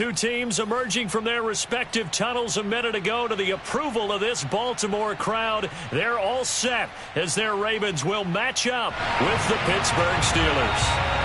Two teams emerging from their respective tunnels a minute ago to the approval of this Baltimore crowd. They're all set as their Ravens will match up with the Pittsburgh Steelers.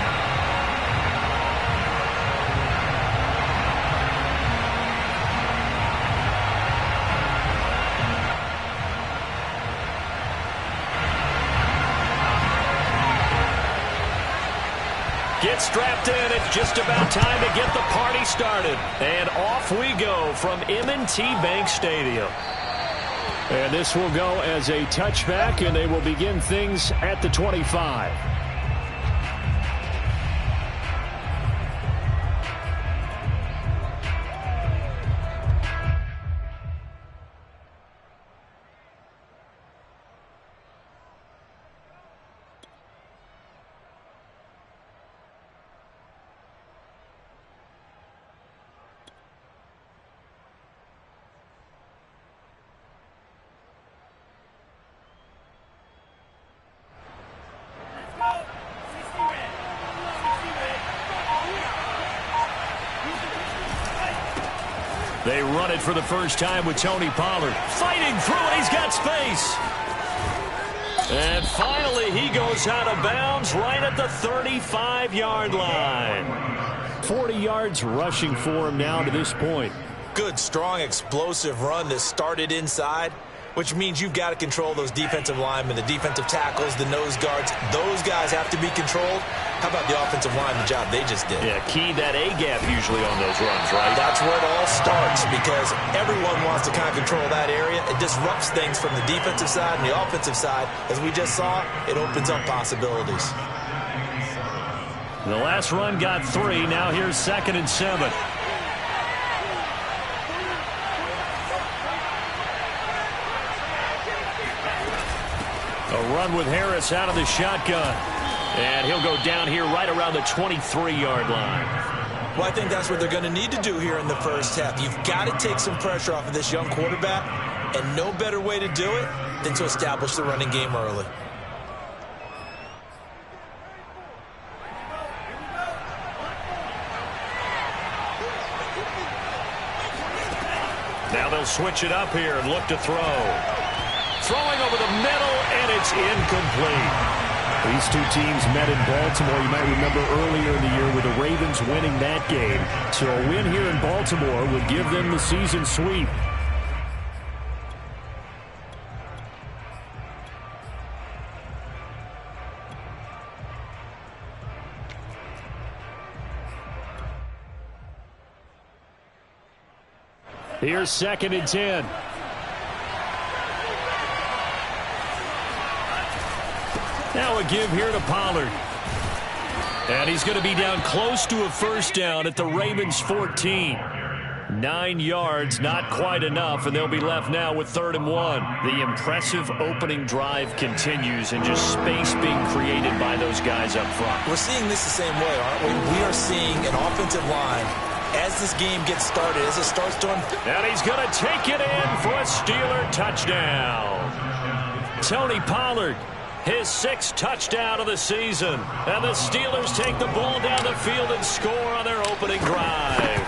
Get strapped in. It's just about time to get the party started. And off we go from M&T Bank Stadium. And this will go as a touchback, and they will begin things at the 25. They run it for the first time with Tony Pollard. Fighting through it. He's got space. And finally, he goes out of bounds right at the 35-yard line. 40 yards rushing for him now to this point. Good, strong, explosive run that started inside, which means you've got to control those defensive linemen, the defensive tackles, the nose guards. Those guys have to be controlled. How about the offensive line, the job they just did? Yeah, key that A-gap usually on those runs, right? That's where it all starts, because everyone wants to kind of control that area. It disrupts things from the defensive side and the offensive side. As we just saw, it opens up possibilities. The last run got 3. Now here's 2nd and 7. A run with Harris out of the shotgun. And he'll go down here right around the 23-yard line. Well, I think that's what they're going to need to do here in the first half. You've got to take some pressure off of this young quarterback, and no better way to do it than to establish the running game early. Now they'll switch it up here and look to throw. Throwing over the middle, and it's incomplete. These two teams met in Baltimore. You might remember earlier in the year with the Ravens winning that game. So a win here in Baltimore would give them the season sweep. Here's 2nd and 10. Now a give here to Pollard. And he's going to be down close to a first down at the Ravens' 14. 9 yards, not quite enough, and they'll be left now with 3rd and 1. The impressive opening drive continues, and just space being created by those guys up front. We're seeing this the same way, aren't we? We are seeing an offensive line as this game gets started, as it starts to... And he's going to take it in for a Steeler touchdown. Tony Pollard, his 6th touchdown of the season. And the Steelers take the ball down the field and score on their opening drive.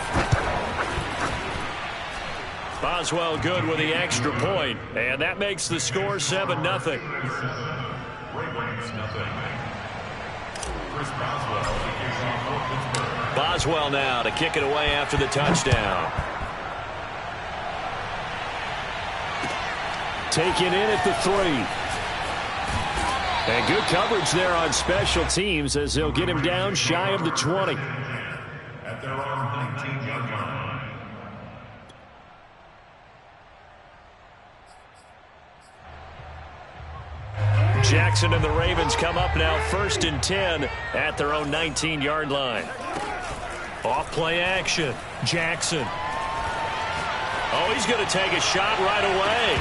Boswell good with the extra point, and that makes the score 7-0. Boswell now to kick it away after the touchdown. Taken in at the 3. And good coverage there on special teams as they'll get him down shy of the 20. At their own 19-yard line. Jackson and the Ravens come up now 1st and 10 at their own 19-yard line. Off play action. Jackson. Oh, he's going to take a shot right away.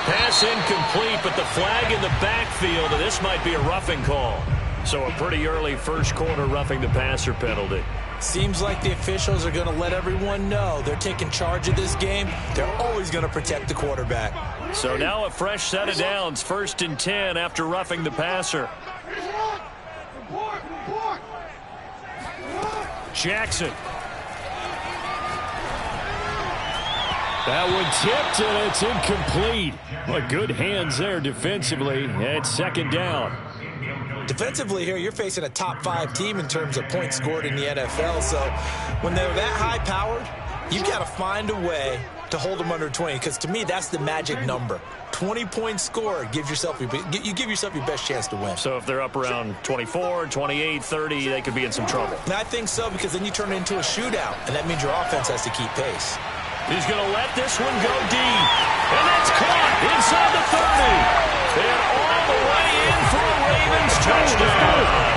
Pass incomplete, but the flag in the backfield, and this might be a roughing call. So a pretty early first quarter roughing the passer penalty. Seems like the officials are going to let everyone know they're taking charge of this game. They're always going to protect the quarterback. So now a fresh set of downs, 1st and 10 after roughing the passer. Jackson. That one tipped, and it's incomplete. Well, good hands there defensively. It's second down. Defensively here, you're facing a top-5 team in terms of points scored in the NFL. So when they're that high-powered, you've got to find a way to hold them under 20, because to me, that's the magic number. 20 points scored, you give yourself your best chance to win. So if they're up around 24, 28, 30, they could be in some trouble. And I think so, because then you turn it into a shootout, and that means your offense has to keep pace. He's going to let this one go deep. And that's caught inside the 30. And all the way in for a Ravens touchdown.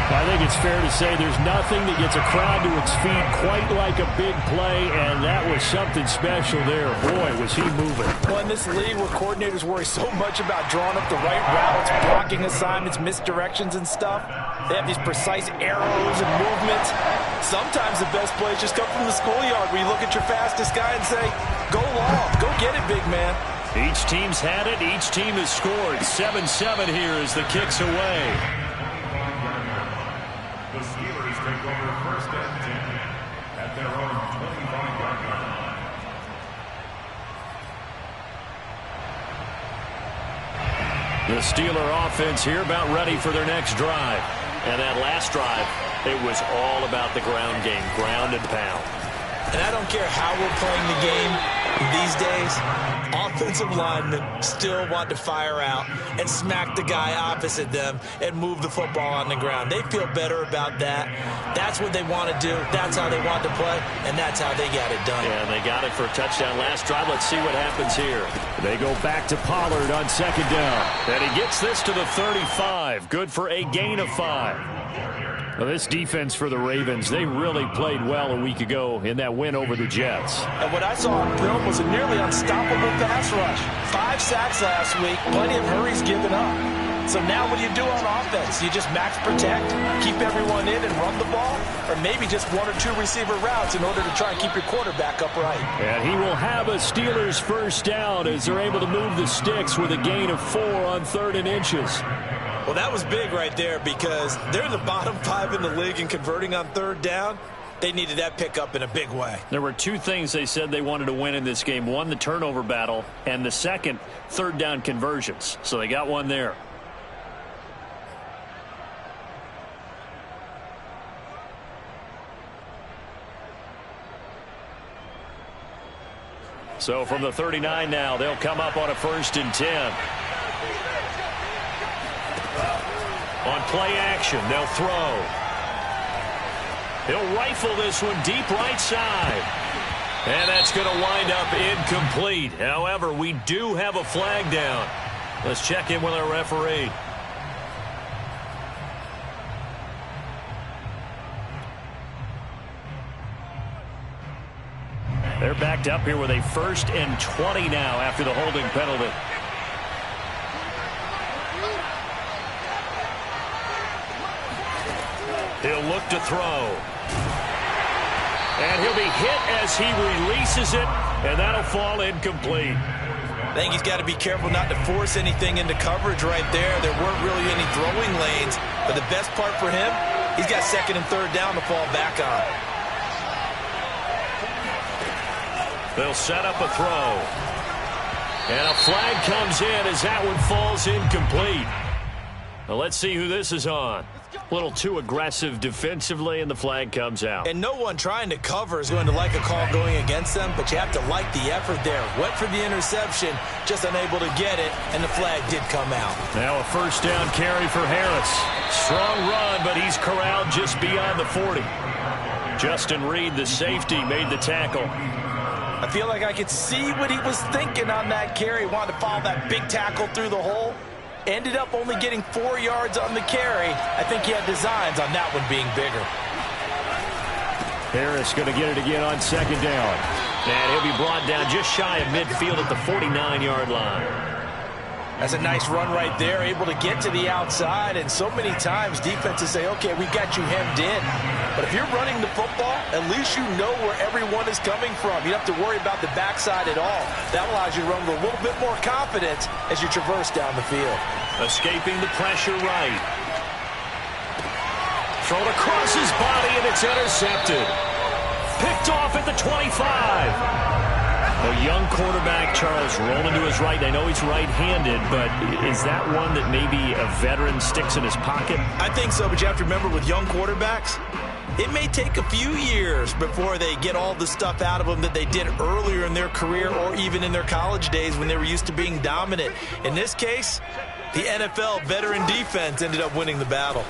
I think it's fair to say there's nothing that gets a crowd to its feet quite like a big play, and that was something special there. Boy, was he moving. Well, in this league where coordinators worry so much about drawing up the right routes, blocking assignments, misdirections and stuff, they have these precise arrows and movements. Sometimes the best plays just come from the schoolyard where you look at your fastest guy and say, go long, go get it, big man. Each team's had it. Each team has scored. 7-7 here as the kick's away. The Steelers take over first and 10 at their own 25-yard line. The Steeler offense here about ready for their next drive. And that last drive, it was all about the ground game, ground and pound. And I don't care how we're playing the game these days, offensive linemen still want to fire out and smack the guy opposite them and move the football on the ground. They feel better about that. That's what they want to do. That's how they want to play, and that's how they got it done. Yeah, and they got it for a touchdown last drive. Let's see what happens here. They go back to Pollard on second down. And he gets this to the 35. Good for a gain of 5. Well, this defense for the Ravens, they really played well a week ago in that win over the Jets. And what I saw on film was a nearly unstoppable pass rush. 5 sacks last week, plenty of hurries given up. So now what do you do on offense? You just max protect, keep everyone in and run the ball? Or maybe just 1 or 2 receiver routes in order to try and keep your quarterback upright? And he will have a Steelers first down as they're able to move the sticks with a gain of 4 on 3rd and inches. Well, that was big right there because they're in the bottom 5 in the league in converting on 3rd down. They needed that pickup in a big way. There were 2 things they said they wanted to win in this game. One, the turnover battle, and the second, 3rd down conversions. So they got one there. So from the 39 now, they'll come up on a 1st and 10. On play action, they'll throw. He'll rifle this one deep right side. And that's going to wind up incomplete. However, we do have a flag down. Let's check in with our referee. They're backed up here with a 1st and 20 now after the holding penalty. He'll look to throw. And he'll be hit as he releases it, and that'll fall incomplete. I think he's got to be careful not to force anything into coverage right there. There weren't really any throwing lanes, but the best part for him, he's got 2nd and 3rd down to fall back on. They'll set up a throw. And a flag comes in as that one falls incomplete. Now let's see who this is on. A little too aggressive defensively, and the flag comes out. And no one trying to cover is going to like a call going against them, but you have to like the effort there. Went for the interception, just unable to get it, and the flag did come out. Now a 1st down carry for Harris. Strong run, but he's corralled just beyond the 40. Justin Reed, the safety, made the tackle. I feel like I could see what he was thinking on that carry. Wanted to follow that big tackle through the hole. Ended up only getting 4 yards on the carry. I think he had designs on that one being bigger. Harris going to get it again on 2nd down. And he'll be brought down just shy of midfield at the 49-yard line. That's a nice run right there, able to get to the outside. And so many times defenses say, okay, we got you hemmed in. But if you're running the football, at least you know where everyone is coming from. You don't have to worry about the backside at all. That allows you to run with a little bit more confidence as you traverse down the field. Escaping the pressure right. Thrown across his body, and it's intercepted. Picked off at the 25. A young quarterback, Charles, rolling to his right. I know he's right-handed, but is that one that maybe a veteran sticks in his pocket? I think so, but you have to remember with young quarterbacks, it may take a few years before they get all the stuff out of them that they did earlier in their career or even in their college days when they were used to being dominant. In this case, the NFL veteran defense ended up winning the battle.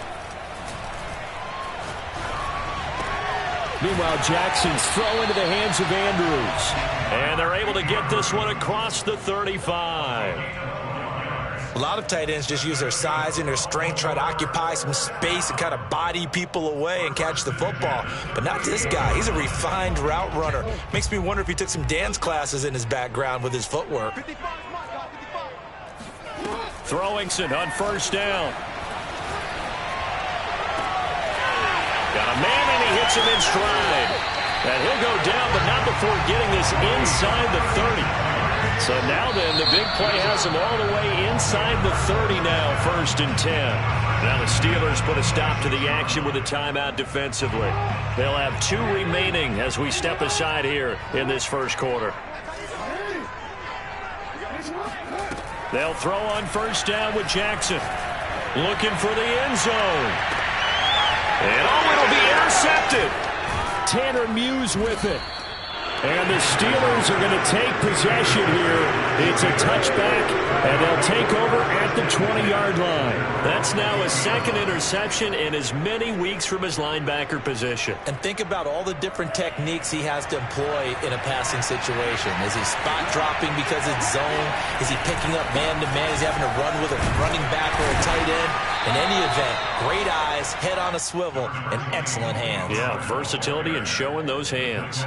Meanwhile, Jackson's throw into the hands of Andrews. And they're able to get this one across the 35. A lot of tight ends just use their size and their strength, try to occupy some space and kind of body people away and catch the football. But not this guy. He's a refined route runner. Makes me wonder if he took some dance classes in his background with his footwork. Throwing on first down. Got a man, and he hits him in stride. And he'll go down, but not before getting this inside the 30. So now then, the big play has him all the way inside the 30 now, 1st and 10. Now the Steelers put a stop to the action with a timeout defensively. They'll have 2 remaining as we step aside here in this first quarter. They'll throw on first down with Jackson. Looking for the end zone. And it'll be intercepted. Tanner Muse with it. And the Steelers are going to take possession here. It's a touchback, and they'll take over at the 20-yard line. That's now a second interception in as many weeks from his linebacker position. And think about all the different techniques he has to employ in a passing situation. Is he spot dropping because it's zone? Is he picking up man-to-man? Is he having to run with a running back or a tight end? In any event, great eyes, head on a swivel, and excellent hands. Yeah, versatility and showing those hands.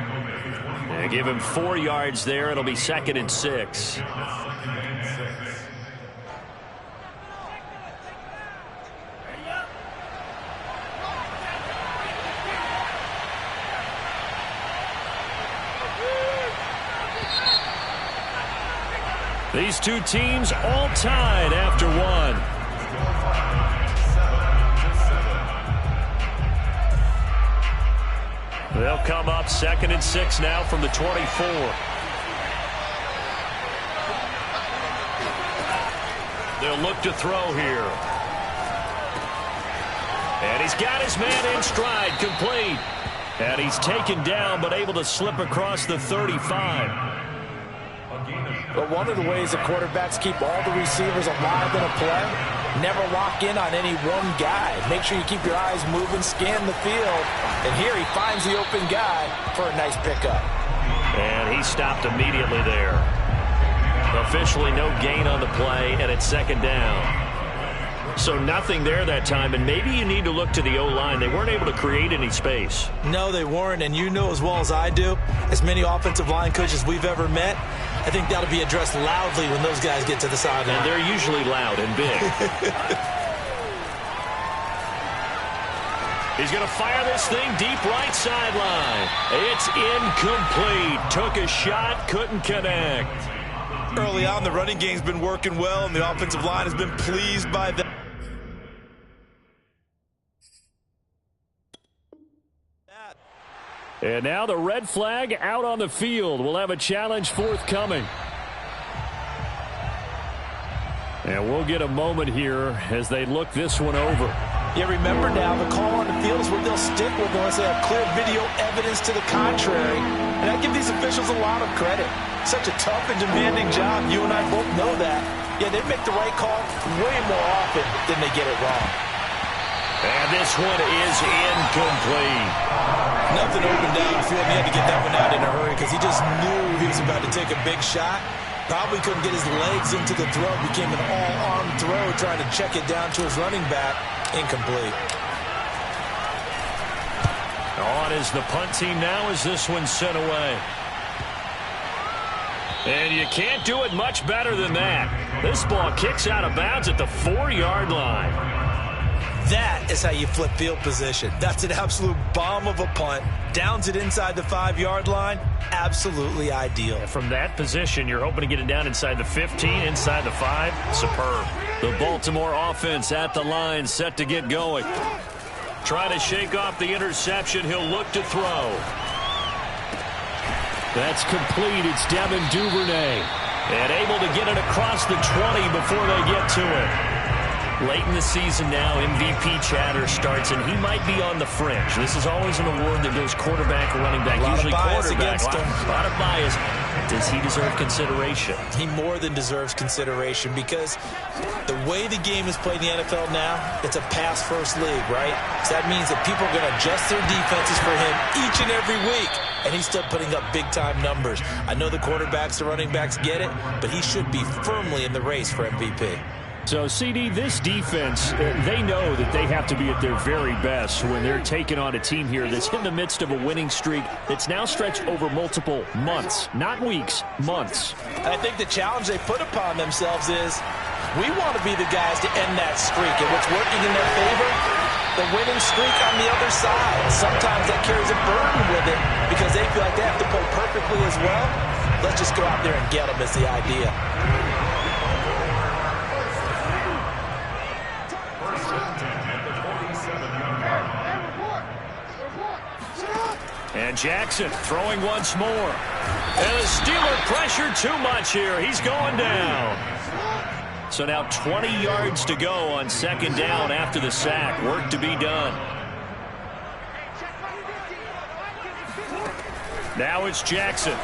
And give him 4 yards there. It'll be 2nd and 6. These two teams all tied after one. They'll come up 2nd and 6 now from the 24. They'll look to throw here. And he's got his man in stride, complete. And he's taken down, but able to slip across the 35. But one of the ways the quarterbacks keep all the receivers alive in a play, never lock in on any one guy. Make sure you keep your eyes moving, scan the field. And here he finds the open guy for a nice pickup. And he stopped immediately there. Officially no gain on the play, and it's 2nd down. So nothing there that time, and maybe you need to look to the O-line. They weren't able to create any space. No, they weren't, and you know as well as I do, as many offensive line coaches we've ever met, I think that'll be addressed loudly when those guys get to the sideline. And they're usually loud and big. He's going to fire this thing deep right sideline. It's incomplete. Took a shot, couldn't connect. Early on, the running game's been working well, and the offensive line has been pleased by that. And now the red flag out on the field. We'll have a challenge forthcoming. And we'll get a moment here as they look this one over. Yeah, remember now, the call on the field is what they'll stick with unless they have clear video evidence to the contrary. And I give these officials a lot of credit. Such a tough and demanding job. You and I both know that. Yeah, they make the right call way more often than they get it wrong. And this one is incomplete. Nothing open downfield. He had to get that one out in a hurry because he just knew he was about to take a big shot. Probably couldn't get his legs into the throw. Became an all-arm throw trying to check it down to his running back. Incomplete. On is the punt team now as this one's sent away. And you can't do it much better than that. This ball kicks out of bounds at the 4-yard line. That is how you flip field position. That's an absolute bomb of a punt. Downs it inside the 5-yard line. Absolutely ideal. From that position, you're hoping to get it down inside the 15, inside the 5. Superb. The Baltimore offense at the line, set to get going. Trying to shake off the interception. He'll look to throw. That's complete. It's Devin Duvernay. And able to get it across the 20 before they get to it. Late in the season now, MVP chatter starts, and he might be on the fringe. This is always an award that goes quarterback or running back. Usually quarterback. A lot of bias. Does he deserve consideration? He more than deserves consideration because the way the game is played in the NFL now, it's a pass-first league, right? So that means that people are going to adjust their defenses for him each and every week, and he's still putting up big-time numbers. I know the quarterbacks, the running backs get it, but he should be firmly in the race for MVP. So, CD, this defense, they know that they have to be at their very best when they're taking on a team here that's in the midst of a winning streak that's now stretched over multiple months, not weeks, months. I think the challenge they put upon themselves is we want to be the guys to end that streak, and what's working in their favor, the winning streak on the other side. Sometimes that carries a burden with it because they feel like they have to play perfectly as well. Let's just go out there and get them is the idea. And Jackson throwing once more. And the Steeler pressure too much here. He's going down. So now 20 yards to go on second down after the sack. Work to be done. Now it's Jackson.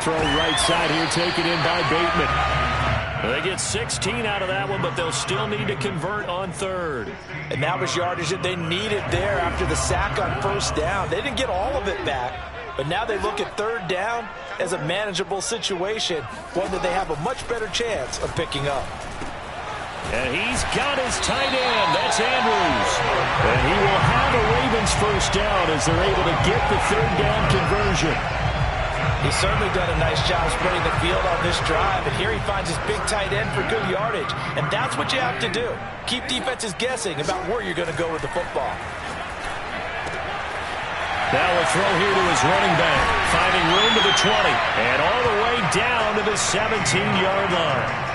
Throw right side here, taken in by Bateman. They get 16 out of that one, but they'll still need to convert on third. And that was yardage that they needed there after the sack on first down. They didn't get all of it back, but now they look at third down as a manageable situation, one that they have a much better chance of picking up. And he's got his tight end. That's Andrews. And he will have a Ravens first down as they're able to get the third down conversion. He's certainly done a nice job spreading the field on this drive, and here he finds his big tight end for good yardage. And that's what you have to do. Keep defenses guessing about where you're going to go with the football. Now a throw here to his running back, finding room to the 20, and all the way down to the 17-yard line.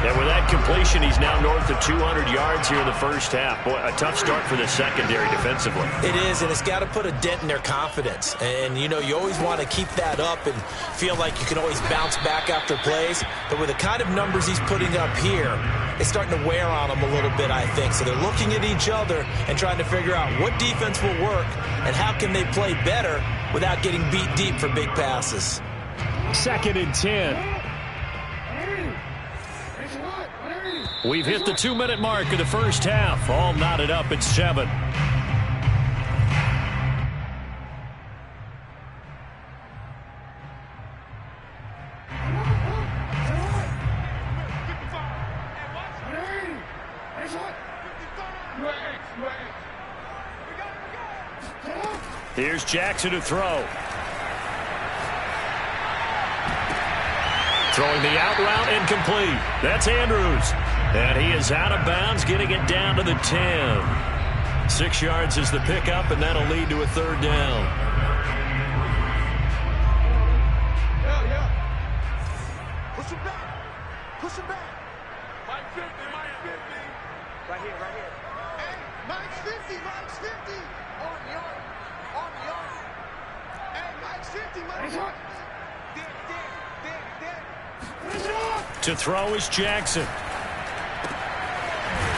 And with that completion, he's now north of 200 yards here in the first half. Boy, a tough start for the secondary defensively. It is, and it's got to put a dent in their confidence. And, you know, you always want to keep that up and feel like you can always bounce back after plays. But with the kind of numbers he's putting up here, it's starting to wear on them a little bit, I think. So they're looking at each other and trying to figure out what defense will work and how can they play better without getting beat deep for big passes. 2nd and 10. We've hit the 2-minute mark of the first half. All knotted up at 7. Here's Jackson to throw. Throwing the out route incomplete. That's Andrews. And he is out of bounds, getting it down to the 10. 6 yards is the pickup, and that'll lead to a third down. Push him back. Push him back. Mike 50, Mike 50. Right here, right here. Hey, Mike's 50, Mike's 50. On the arm. On the arm. Hey, Mike's 50, Mike's 50. To throw is Jackson.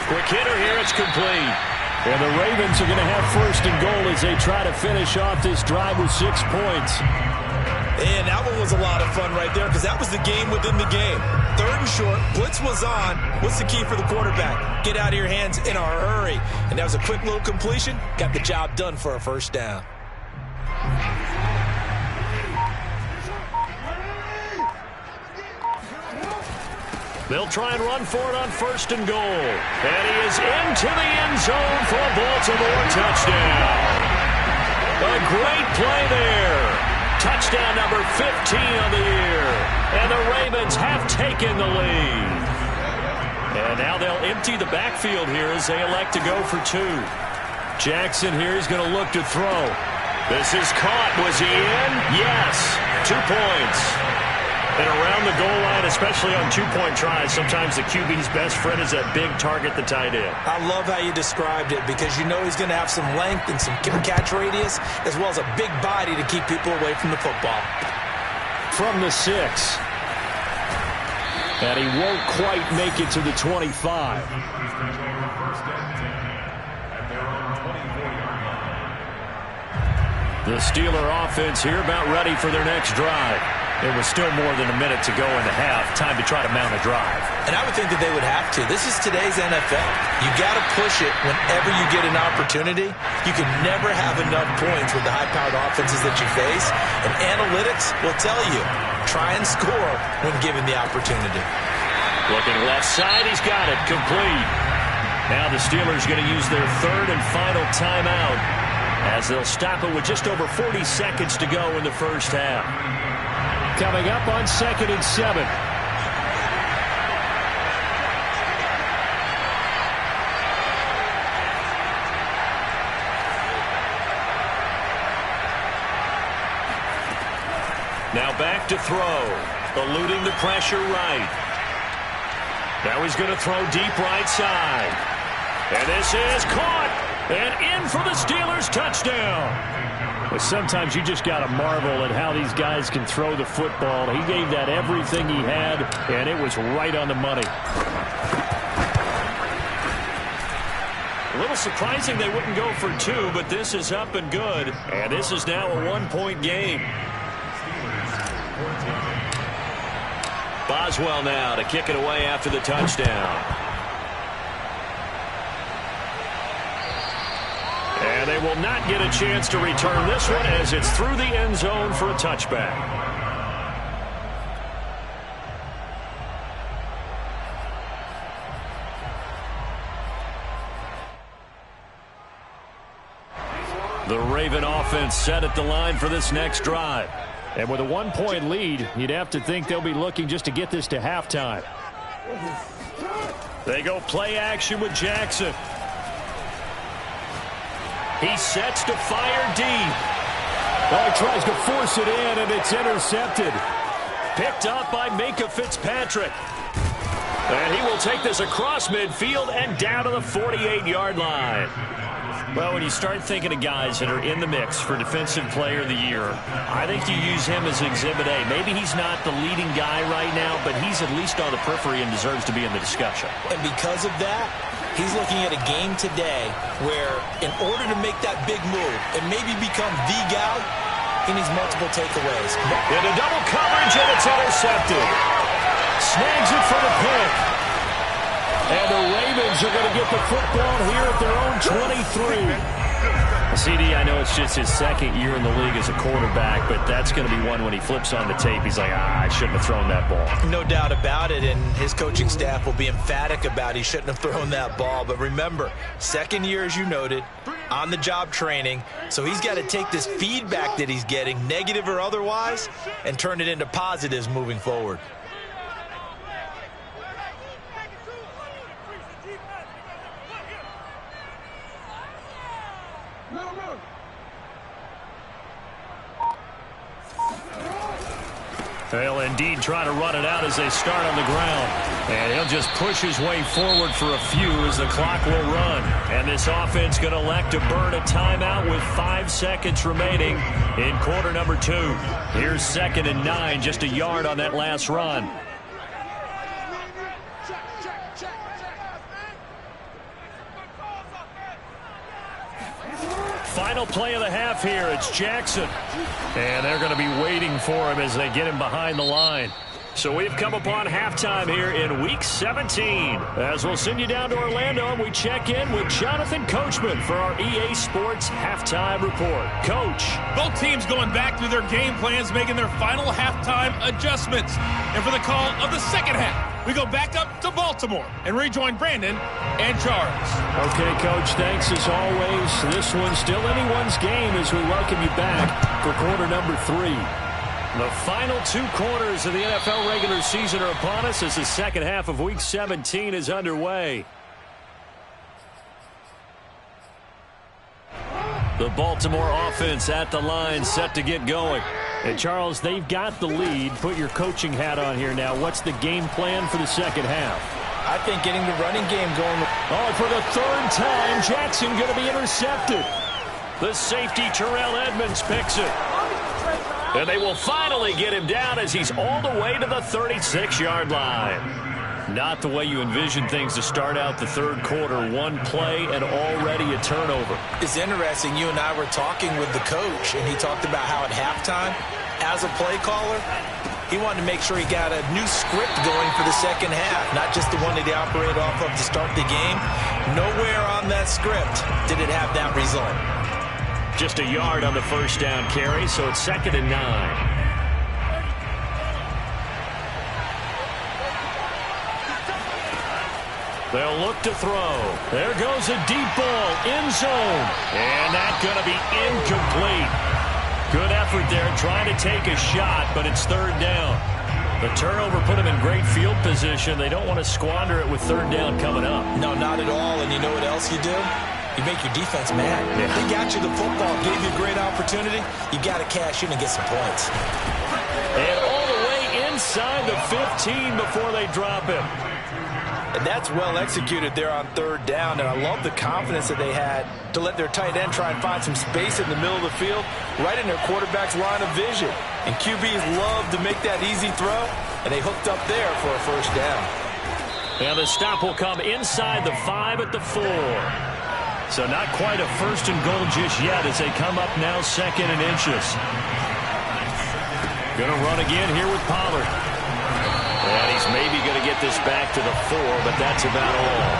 Quick hitter here, it's complete. And the Ravens are going to have 1st and goal as they try to finish off this drive with 6 points. And that one was a lot of fun right there because that was the game within the game. 3rd and short, blitz was on. What's the key for the quarterback? Get out of your hands in a hurry. And that was a quick little completion. Got the job done for a first down. They'll try and run for it on 1st and goal. And he is into the end zone for a Baltimore touchdown. A great play there. Touchdown number 15 on the year. And the Ravens have taken the lead. And now they'll empty the backfield here as they elect to go for 2. Jackson here is going to look to throw. This is caught. Was he in? Yes. 2 points. And around the goal line, especially on two-point tries, sometimes the QB's best friend is that big target, the tight end. I love how you described it because you know he's going to have some length and some catch radius as well as a big body to keep people away from the football. From the 6. And he won't quite make it to the 25. The Steeler offense here about ready for their next drive. It was still more than a minute to go in the half. Time to try to mount a drive. And I would think that they would have to. This is today's NFL. You got to push it whenever you get an opportunity. You can never have enough points with the high-powered offenses that you face. And analytics will tell you, try and score when given the opportunity. Looking left side, he's got it. Complete. Now the Steelers going to use their third and final timeout as they'll stop it with just over 40 seconds to go in the first half. Coming up on 2nd and 7. Now back to throw. Eluding the pressure right. Now he's going to throw deep right side. And this is caught. And in for the Steelers touchdown. But sometimes you just got to marvel at how these guys can throw the football. He gave that everything he had, and it was right on the money. A little surprising they wouldn't go for 2, but this is up and good. And this is now a 1-point game. Boswell now to kick it away after the touchdown. And they will not get a chance to return this one as it's through the end zone for a touchback. The Raven offense set at the line for this next drive. And with a 1-point lead, you'd have to think they'll be looking just to get this to halftime. They go play action with Jackson. He sets to fire deep. Oh, he tries to force it in, and it's intercepted. Picked up by Minkah Fitzpatrick. And he will take this across midfield and down to the 48-yard line. Well, when you start thinking of guys that are in the mix for Defensive Player of the Year, I think you use him as Exhibit A. Maybe he's not the leading guy right now, but he's at least on the periphery and deserves to be in the discussion. And because of that, he's looking at a game today where in order to make that big move and maybe become the guy, he needs multiple takeaways. Into double coverage, and it's intercepted. Snags it for the pick. And the Ravens are going to get the football here at their own 23. CD, I know it's just his second year in the league as a quarterback, but that's going to be one when he flips on the tape, he's like, I shouldn't have thrown that ball. No doubt about it, and his coaching staff will be emphatic about he shouldn't have thrown that ball. But remember, second year, as you noted, on-the-job training, so he's got to take this feedback that he's getting, negative or otherwise, and turn it into positives moving forward. They'll indeed try to run it out as they start on the ground. And he'll just push his way forward for a few as the clock will run. And this offense going to elect to burn a timeout with 5 seconds remaining in quarter number 2. Here's 2nd and 9, just a yard on that last run. Final play of the half here. It's Jackson. And they're going to be waiting for him as they get him behind the line. So we've come upon halftime here in Week 17. As we'll send you down to Orlando, and we check in with Jonathan Coachman for our EA Sports Halftime Report. Coach. Both teams going back through their game plans, making their final halftime adjustments. And for the call of the second half, we go back up to Baltimore and rejoin Brandon and Charles. Okay, Coach, thanks as always. This one's still anyone's game as we welcome you back for quarter number 3. The final 2 quarters of the NFL regular season are upon us as the second half of Week 17 is underway. The Baltimore offense at the line, set to get going. And, Charles, they've got the lead. Put your coaching hat on here now. What's the game plan for the second half? I think getting the running game going. Oh, for the third time, Jackson going to be intercepted. The safety, Terrell Edmonds, picks it. And they will finally get him down as he's all the way to the 36-yard line. Not the way you envision things to start out the third quarter. One play and already a turnover. It's interesting. You and I were talking with the coach, and he talked about how at halftime, as a play caller, he wanted to make sure he got a new script going for the second half, not just the one that he operated off of to start the game. Nowhere on that script did it have that result. Just a yard on the first down carry, so it's 2nd and 9. They'll look to throw. There goes a deep ball, end zone. And that's going to be incomplete. Good effort there trying to take a shot, but it's third down. The turnover put them in great field position. They don't want to squander it with third down coming up. No, not at all. And you know what else you do? You make your defense mad. Yeah. They got you the football, gave you a great opportunity. You got to cash in and get some points. And all the way inside the 15 before they drop him. And that's well executed there on third down. And I love the confidence that they had to let their tight end try and find some space in the middle of the field, right in their quarterback's line of vision. And QBs love to make that easy throw, and they hooked up there for a first down. And the stop will come inside the 5 at the 4. So not quite a first and goal just yet as they come up now 2nd and inches. Going to run again here with Pollard. And he's maybe going to get this back to the 4, but that's about all.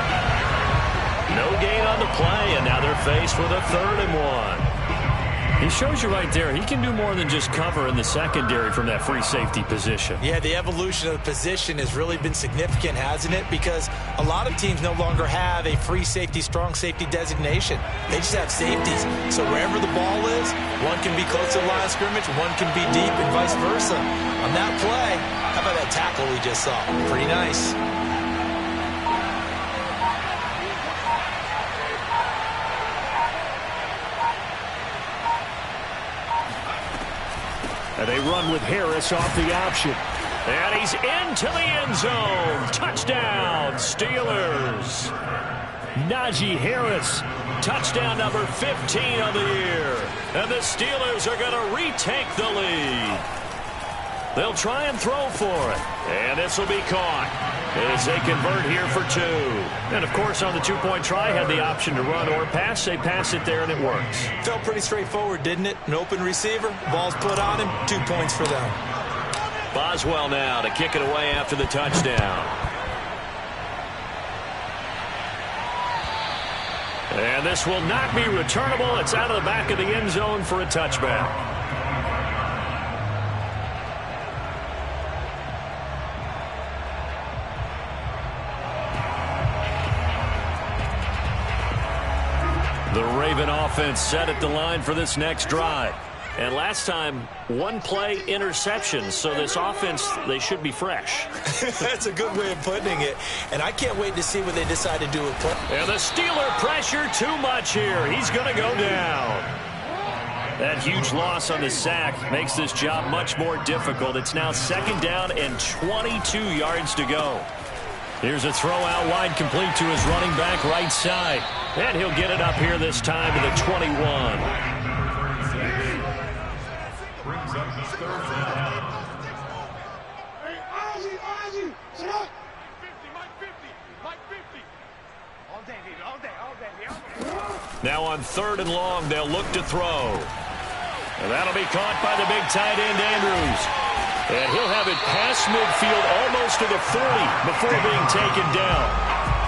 No gain on the play, and now they're faced with a 3rd and 1. He shows you right there, he can do more than just cover in the secondary from that free safety position. Yeah, the evolution of the position has really been significant, hasn't it? Because a lot of teams no longer have a free safety, strong safety designation. They just have safeties. So wherever the ball is, one can be close to the line of scrimmage, one can be deep, and vice versa. On that play, how about that tackle we just saw? Pretty nice. And they run with Harris off the option. And he's into the end zone. Touchdown, Steelers. Najee Harris, touchdown number 15 of the year. And the Steelers are going to retake the lead. They'll try and throw for it. And this will be caught as they convert here for 2. And, of course, on the two-point try, had the option to run or pass. They pass it there, and it works. Felt pretty straightforward, didn't it? An open receiver, ball's put on him, 2 points for them. Boswell now to kick it away after the touchdown. And this will not be returnable. It's out of the back of the end zone for a touchback. The Raven offense set at the line for this next drive. And last time, one play interception. So this offense, they should be fresh. That's a good way of putting it. And I can't wait to see what they decide to do with play. And the Steeler pressure too much here. He's going to go down. That huge loss on the sack makes this job much more difficult. It's now 2nd down and 22 yards to go. Here's a throw out wide, complete to his running back right side. And he'll get it up here this time to the 21. Now on 3rd and long, they'll look to throw. And that'll be caught by the big tight end, Andrews. And he'll have it past midfield almost to the 40 before being taken down.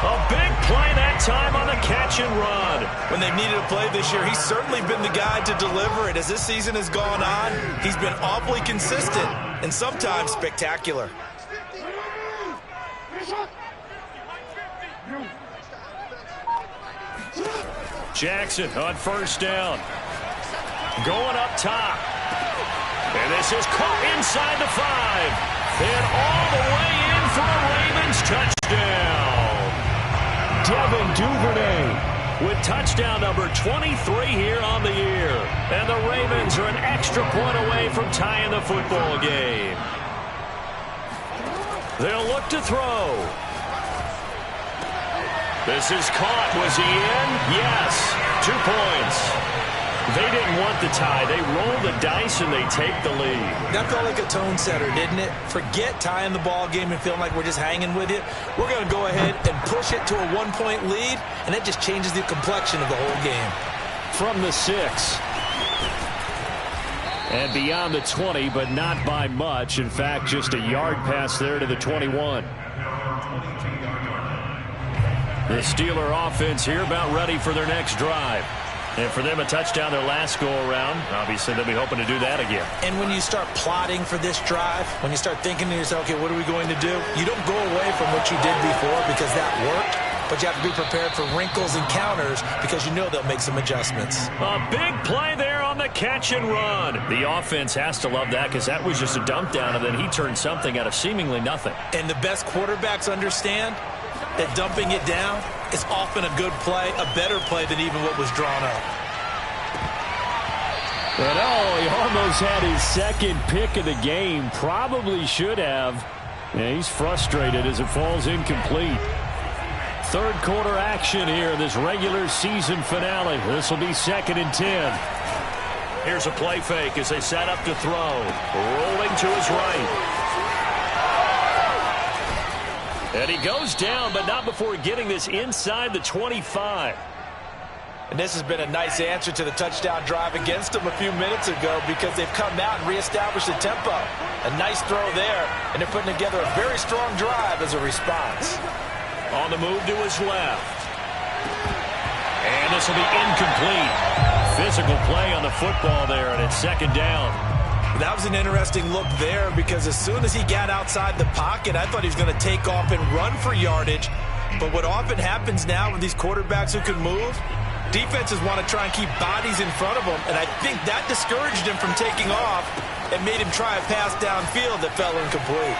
A big play that time on the catch and run. When they've needed a play this year, he's certainly been the guy to deliver it. As this season has gone on, he's been awfully consistent and sometimes spectacular. Jackson on 1st down. Going up top. And this is caught inside the 5. And all the way in for a Ravens touchdown. Devin Duvernay with touchdown number 23 here on the year. And the Ravens are an extra point away from tying the football game. They'll look to throw. This is caught. Was he in? Yes. 2 points. They didn't want the tie. They rolled the dice and they take the lead. That felt like a tone setter, didn't it? Forget tying the ball game and feeling like we're just hanging with you. We're going to go ahead and push it to a 1-point lead, and that just changes the complexion of the whole game. From the 6. And beyond the 20, but not by much. In fact, just a yard pass there to the 21. The Steeler offense here about ready for their next drive. And for them, a touchdown their last go-around. Obviously, they'll be hoping to do that again. And when you start plotting for this drive, when you start thinking to yourself, okay, what are we going to do? You don't go away from what you did before because that worked. But you have to be prepared for wrinkles and counters because you know they'll make some adjustments. A big play there on the catch and run. The offense has to love that because that was just a dump down, and then he turned something out of seemingly nothing. And the best quarterbacks understand that dumping it down is often a good play, a better play than even what was drawn up. And he almost had his second pick of the game. Probably should have. Yeah, he's frustrated as it falls incomplete. Third quarter action here in this regular season finale. This will be 2nd and 10. Here's a play fake as they set up to throw. Rolling to his right. And he goes down, but not before getting this inside the 25. And this has been a nice answer to the touchdown drive against them a few minutes ago because they've come out and reestablished the tempo. A nice throw there, and they're putting together a very strong drive as a response. On the move to his left. And this will be incomplete. Physical play on the football there, and it's 2nd down. That was an interesting look there because as soon as he got outside the pocket, I thought he was going to take off and run for yardage. But what often happens now with these quarterbacks who can move, defenses want to try and keep bodies in front of them, and I think that discouraged him from taking off and made him try a pass downfield that fell incomplete.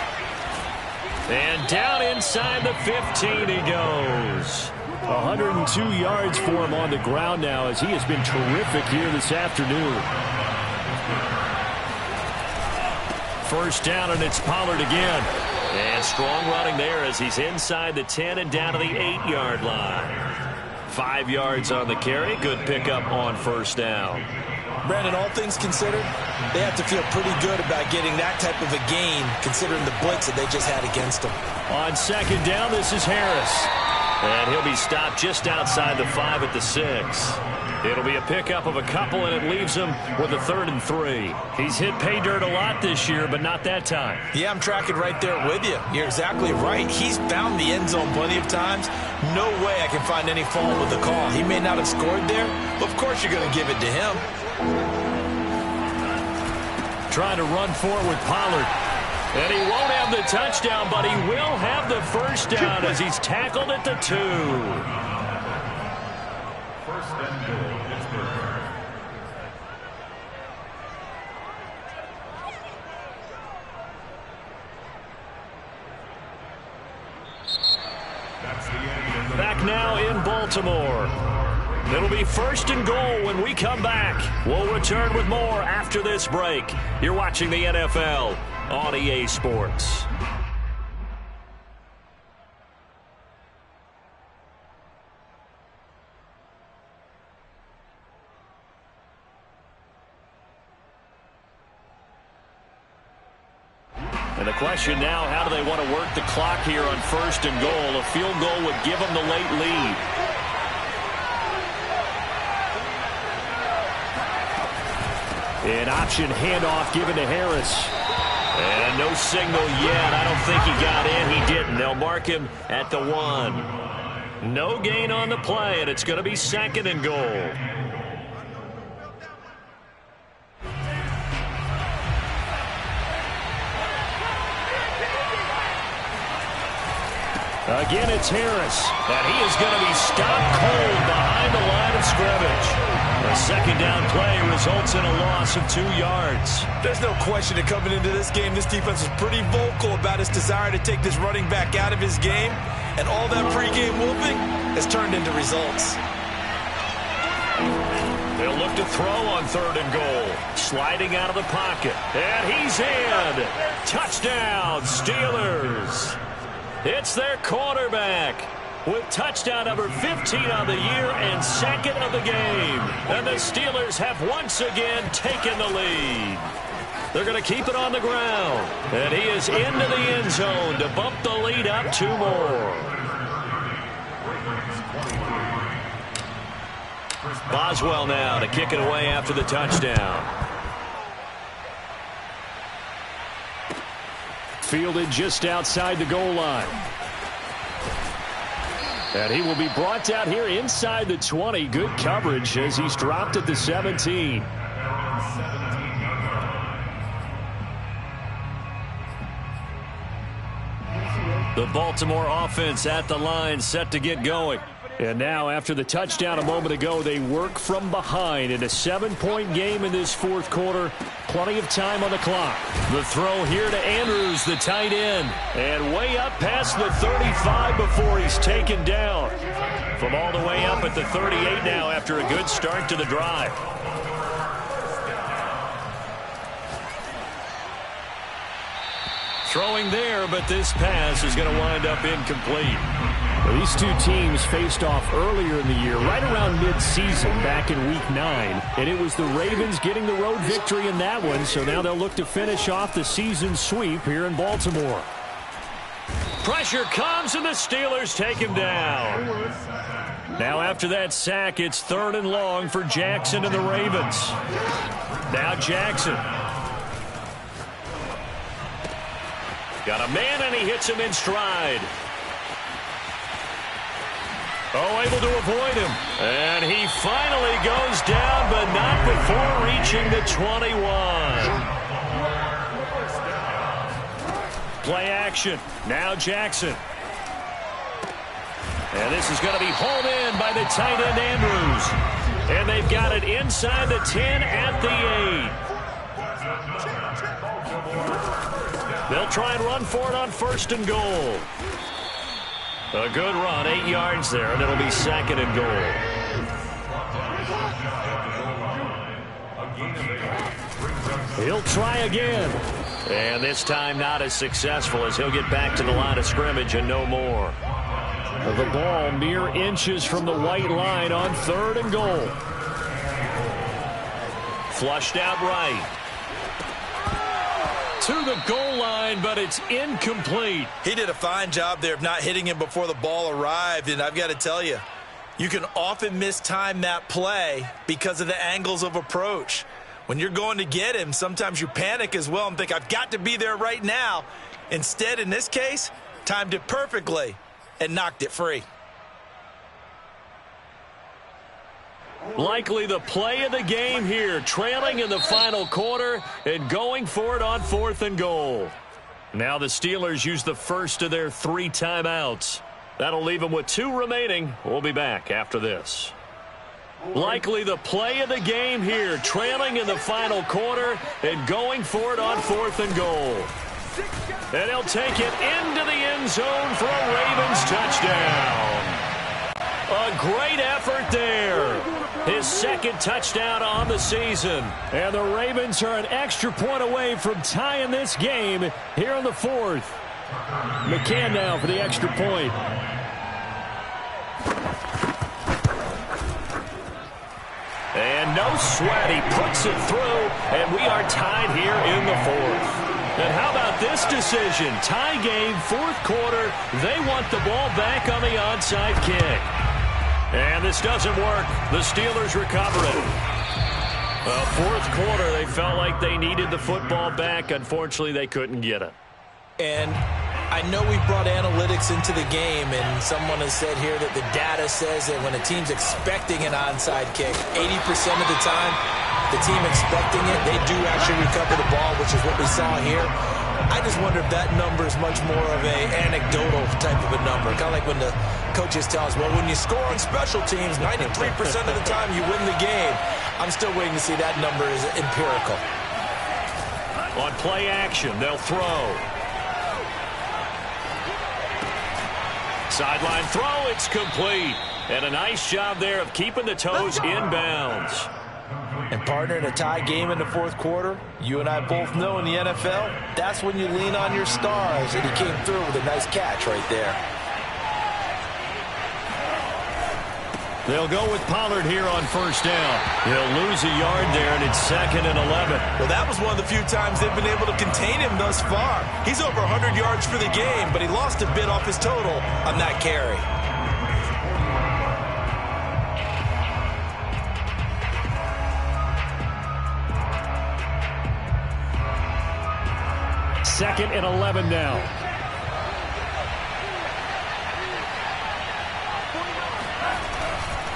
And down inside the 15 he goes. 102 yards for him on the ground now as he has been terrific here this afternoon. First down, and it's Pollard again. And strong running there as he's inside the 10 and down to the 8-yard line. 5 yards on the carry. Good pickup on first down. Brandon, all things considered, they have to feel pretty good about getting that type of a gain considering the blitz that they just had against them. On 2nd down, this is Harris. And he'll be stopped just outside the 5 at the 6. It'll be a pickup of a couple, and it leaves him with a 3rd and 3. He's hit pay dirt a lot this year, but not that time. Yeah, I'm tracking right there with you. You're exactly right. He's found the end zone plenty of times. No way I can find any fault with the call. He may not have scored there, but of course you're going to give it to him. Trying to run forward with Pollard. And he won't have the touchdown, but he will have the first down as he's tackled at the 2. First and goal, Pittsburgh. That's the end of the Back now in Baltimore. It'll be 1st and goal when we come back. We'll return with more after this break. You're watching the NFL on EA Sports. And the question now, how do they want to work the clock here on 1st and goal? A field goal would give them the late lead. An option handoff given to Harris. And no signal yet. I don't think he got in. He didn't. They'll mark him at the 1. No gain on the play, and it's going to be 2nd and goal. Again, it's Harris. And he is going to be stopped cold behind the line of scrimmage. A 2nd down play results in a loss of 2 yards. There's no question that coming into this game, this defense was pretty vocal about its desire to take this running back out of his game. And all that pregame whooping has turned into results. They'll look to throw on 3rd and goal. Sliding out of the pocket. And he's in. Touchdown, Steelers. It's their quarterback with touchdown number 15 on the year and 2nd of the game. And the Steelers have once again taken the lead. They're going to keep it on the ground. And he is into the end zone to bump the lead up 2 more. Boswell now to kick it away after the touchdown. Fielded just outside the goal line. And he will be brought down here inside the 20. Good coverage as he's dropped at the 17. The Baltimore offense at the line, set to get going. And now, after the touchdown a moment ago, they work from behind in a 7-point game in this 4th quarter. Plenty of time on the clock. The throw here to Andrews, the tight end. And way up past the 35 before he's taken down. From all the way up at the 38 now after a good start to the drive. Throwing there, but this pass is going to wind up incomplete. Well, these two teams faced off earlier in the year, right around mid-season, back in Week 9. And it was the Ravens getting the road victory in that one, so now they'll look to finish off the season sweep here in Baltimore. Pressure comes, and the Steelers take him down. Now after that sack, it's 3rd and long for Jackson and the Ravens. Now Jackson. Got a man, and he hits him in stride. Oh, able to avoid him. And he finally goes down, but not before reaching the 21. Play action. Now Jackson. And this is going to be hauled in by the tight end Andrews. And they've got it inside the 10 at the 8. They'll try and run for it on 1st and goal. A good run, 8 yards there, and it'll be 2nd and goal. He'll try again. And this time not as successful as he'll get back to the line of scrimmage and no more. The ball mere inches from the white line on 3rd and goal. Flushed out right. To the goal line, but it's incomplete. He did a fine job there of not hitting him before the ball arrived, and I've got to tell you, you can often mistime that play because of the angles of approach. When you're going to get him, sometimes you panic as well and think, I've got to be there right now. Instead, in this case, timed it perfectly and knocked it free. Likely the play of the game here, trailing in the final quarter and going for it on 4th and goal. Now the Steelers use the first of their 3 timeouts. That'll leave them with 2 remaining. We'll be back after this. Likely the play of the game here, trailing in the final quarter and going for it on 4th and goal. And he'll take it into the end zone for a Ravens touchdown. A great effort there. His 2nd touchdown on the season. And the Ravens are an extra point away from tying this game here in the 4th. McCann now for the extra point. And no sweat. He puts it through, and we are tied here in the 4th. And how about this decision? Tie game, 4th quarter. They want the ball back on the onside kick. And this doesn't work. The Steelers recover it. 4th quarter, they felt like they needed the football back. Unfortunately, they couldn't get it. And I know we brought analytics into the game, and someone has said here that the data says that when a team's expecting an onside kick, 80% of the time, the team expecting it, they do actually recover the ball, which is what we saw here. I just wonder if that number is much more of a anecdotal type of a number. Kind of like when the coaches tell us, well, when you score on special teams, 93% of the time you win the game. I'm still waiting to see that number is empirical. On play action, they'll throw. Sideline throw, it's complete. And a nice job there of keeping the toes in bounds. And partner, in a tie game in the fourth quarter, you and I both know in the NFL, that's when you lean on your stars, and he came through with a nice catch right there. They'll go with Pollard here on first down. He'll lose a yard there, and it's 2nd and 11. Well, that was one of the few times they've been able to contain him thus far. He's over 100 yards for the game, but he lost a bit off his total on that carry. Second and 11 now.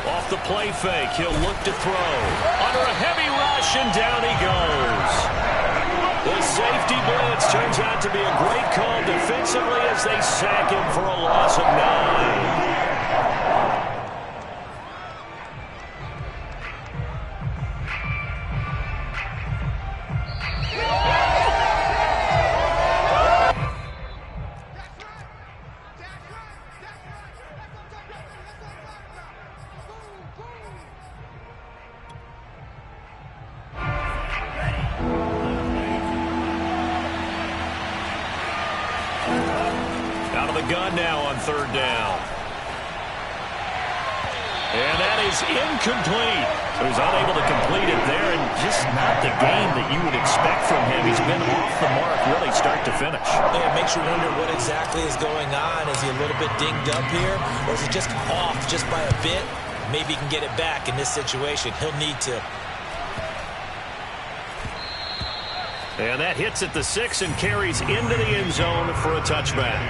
Off the play fake, he'll look to throw. Under a heavy rush, and down he goes. The safety blitz turns out to be a great call defensively as they sack him for a loss of 9. Gun now on third down. And that is incomplete. So he's unable to complete it there, and just not the game that you would expect from him. He's been off the mark really start to finish. Yeah, it makes you wonder what exactly is going on. Is he a little bit dinged up here, or is he just off just by a bit? Maybe he can get it back in this situation. He'll need to. And that hits at the 6 and carries into the end zone for a touchback.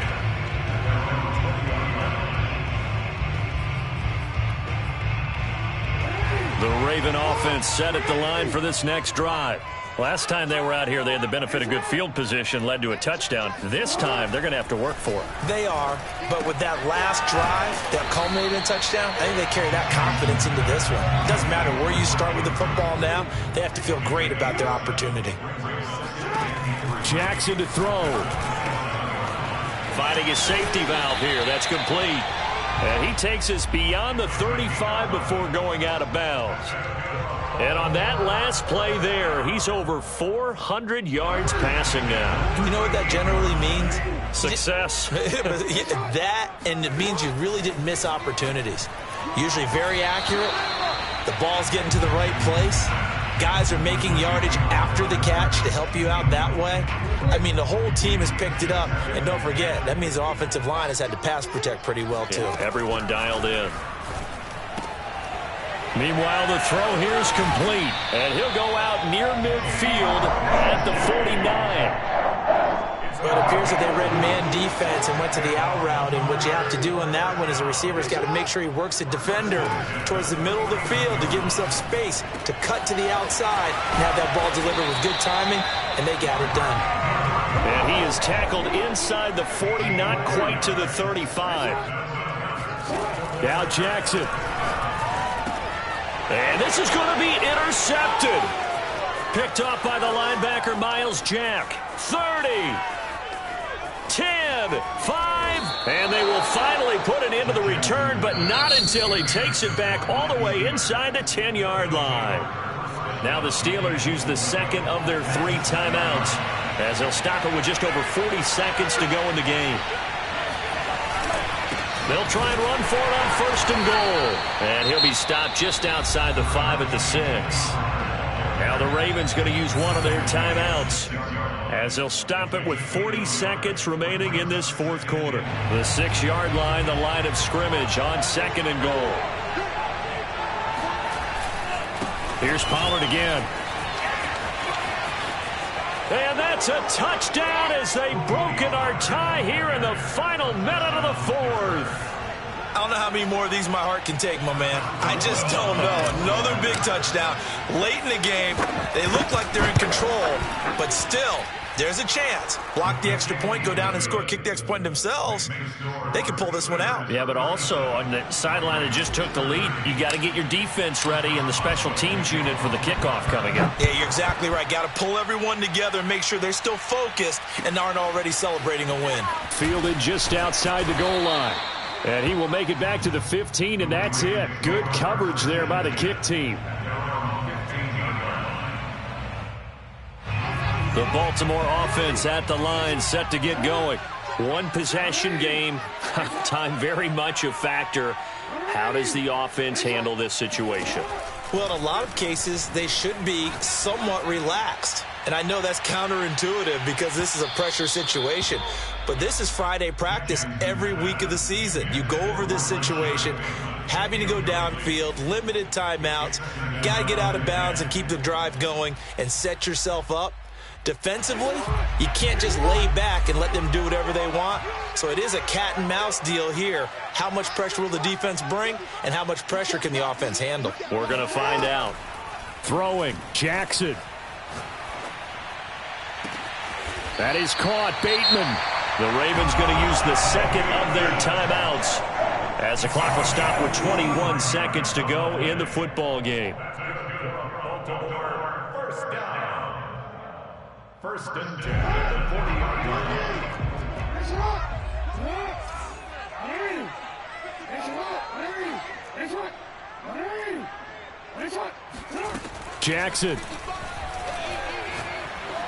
The Raven offense set at the line for this next drive. Last time they were out here, they had the benefit of good field position, led to a touchdown. This time, they're going to have to work for it. They are, but with that last drive that culminated in a touchdown, I think they carry that confidence into this one. It doesn't matter where you start with the football now. They have to feel great about their opportunity. Jackson to throw. Finding his safety valve here. That's complete. And he takes us beyond the 35 before going out of bounds. And on that last play there, he's over 400 yards passing now. You know what that generally means? Success. That, and it means you really didn't miss opportunities. Usually very accurate. The ball's getting to the right place. Guys are making yardage after the catch to help you out that way. I mean, the whole team has picked it up. And don't forget, that means the offensive line has had to pass protect pretty well, too. Yeah, everyone dialed in. Meanwhile, the throw here is complete. And he'll go out near midfield at the 49. Well, it appears that they read man defense and went to the out route, and what you have to do on that one is the receiver's got to make sure he works the defender towards the middle of the field to give himself space to cut to the outside and have that ball delivered with good timing, and they got it done. And he is tackled inside the 40, not quite to the 35. Now Jackson. And this is going to be intercepted. Picked off by the linebacker, Miles Jack. 30. 10, 5, and they will finally put an end to the return, but not until he takes it back all the way inside the 10-yard line. Now the Steelers use the second of their 3 timeouts as they'll stop it with just over 40 seconds to go in the game. They'll try and run for it on first and goal, and he'll be stopped just outside the 5 at the 6. Now the Ravens going to use one of their timeouts as they'll stop it with 40 seconds remaining in this fourth quarter. The 6-yard line, the line of scrimmage on second and goal. Here's Pollard again. And that's a touchdown as they've broken our tie here in the final minute of the fourth. I don't know how many more of these my heart can take, my man. I just don't know. Another big touchdown. Late in the game, they look like they're in control, but still, there's a chance. Block the extra point, go down and score, kick the extra point themselves. They can pull this one out. Yeah, but also on the sideline that just took the lead, you got to get your defense ready and the special teams unit for the kickoff coming up. Yeah, you're exactly right. Got to pull everyone together and make sure they're still focused and aren't already celebrating a win. Fielded just outside the goal line. And he will make it back to the 15, and that's it. Good coverage there by the kick team. The Baltimore offense at the line, set to get going. One possession game, time very much a factor. How does the offense handle this situation? Well, in a lot of cases, they should be somewhat relaxed. And I know that's counterintuitive because this is a pressure situation. But this is Friday practice every week of the season. You go over this situation, having to go downfield, limited timeouts, got to get out of bounds and keep the drive going and set yourself up. Defensively, you can't just lay back and let them do whatever they want. So it is a cat and mouse deal here. How much pressure will the defense bring, and how much pressure can the offense handle? We're going to find out. Throwing, Jackson. That is caught, Bateman. The Ravens going to use the second of their timeouts as the clock will stop with 21 seconds to go in the football game. First and 10 at the 40-yard line. Jackson.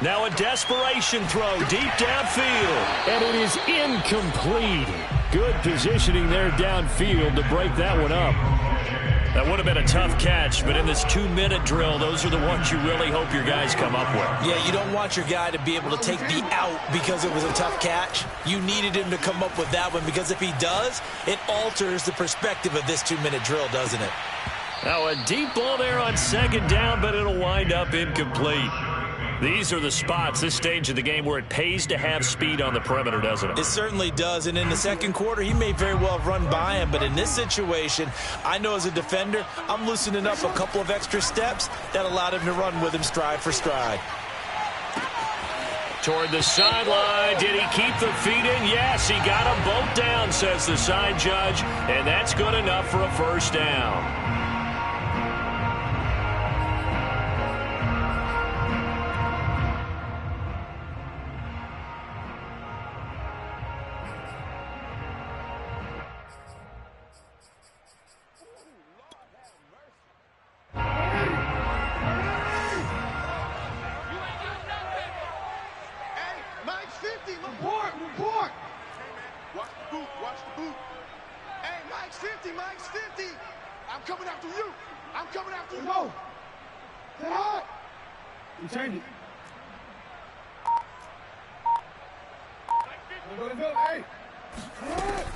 Now a desperation throw deep downfield. And it is incomplete. Good positioning there downfield to break that one up. That would have been a tough catch, but in this 2-minute drill, those are the ones you really hope your guys come up with. Yeah, you don't want your guy to be able to take the out because it was a tough catch. You needed him to come up with that one because if he does, it alters the perspective of this 2-minute drill, doesn't it? Now a deep ball there on second down, but it'll wind up incomplete. These are the spots, this stage of the game, where it pays to have speed on the perimeter, doesn't it? It certainly does, and in the second quarter, he may very well have run by him, but in this situation, I know as a defender, I'm loosening up a couple of extra steps that allowed him to run with him stride for stride. Toward the sideline, did he keep the feet in? Yes, he got them both down, says the side judge, and that's good enough for a first down.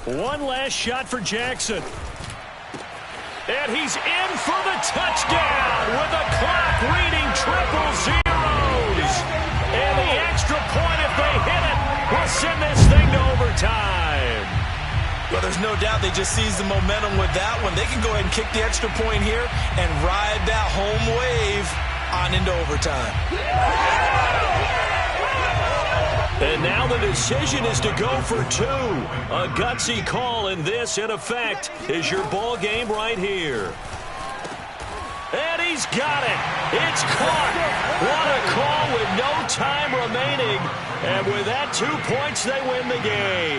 One last shot for Jackson. And he's in for the touchdown with the clock reading 000. And the extra point, if they hit it, will send this thing to overtime. Well, there's no doubt they just seized the momentum with that one. They can go ahead and kick the extra point here and ride that home wave on into overtime. And now the decision is to go for two. A gutsy call, and this, in effect, is your ball game right here. And he's got it. It's caught. What a call with no time remaining. And with that, 2 points, they win the game.